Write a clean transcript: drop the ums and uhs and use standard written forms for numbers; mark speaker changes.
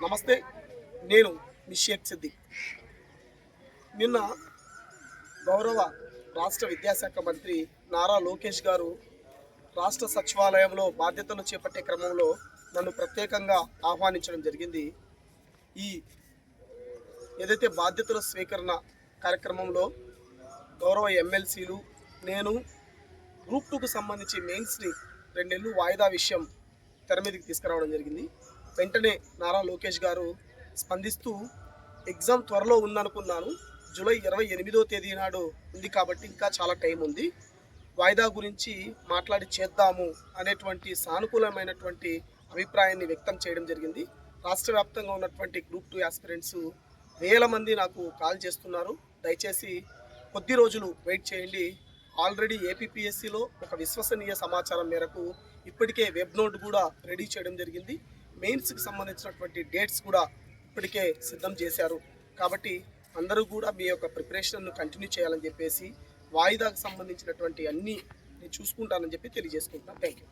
Speaker 1: నమస్తే, నేను మీ షేక్ సిద్దిక్. నిన్న గౌరవ రాష్ట్ర విద్యాశాఖ మంత్రి నారా లోకేష్ గారు రాష్ట్ర సచివాలయంలో బాధ్యతలు చేపట్టే క్రమంలో నన్ను ప్రత్యేకంగా ఆహ్వానించడం జరిగింది. ఈ ఏదైతే బాధ్యతల స్వీకరణ కార్యక్రమంలో గౌరవ ఎమ్మెల్సీలు, నేను గ్రూప్ 2కు సంబంధించి మెయిన్స్ని 2 నెలలు వాయిదా విషయం తెర మీదకి తీసుకురావడం జరిగింది. వెంటనే నారా లోకేష్ గారు స్పందిస్తూ ఎగ్జామ్ త్వరలో ఉందనుకున్నాను, జూలై 28వ తేదీ నాడు ఉంది కాబట్టి ఇంకా చాలా టైం ఉంది, వాయిదా గురించి మాట్లాడి చేద్దాము అనేటువంటి సానుకూలమైనటువంటి అభిప్రాయాన్ని వ్యక్తం చేయడం జరిగింది. రాష్ట్ర వ్యాప్తంగా ఉన్నటువంటి గ్రూప్ 2 ఆస్పిరెంట్స్ వేల మంది నాకు కాల్ చేస్తున్నారు. దయచేసి కొద్ది రోజులు వెయిట్ చేయండి. ఆల్రెడీ ఏపీపీఎస్సీలో ఒక విశ్వసనీయ సమాచారం మేరకు ఇప్పటికే వెబ్ నోట్ కూడా రెడీ చేయడం జరిగింది. మెయిన్స్కి సంబంధించినటువంటి డేట్స్ కూడా ఇప్పటికే సిద్ధం చేశారు. కాబట్టి అందరూ కూడా మీ యొక్క ప్రిపరేషన్ను కంటిన్యూ చేయాలని చెప్పేసి వాయిదాకు సంబంధించినటువంటి అన్నీ నేను చూసుకుంటానని చెప్పి తెలియజేసుకుంటున్నాను. Thank you.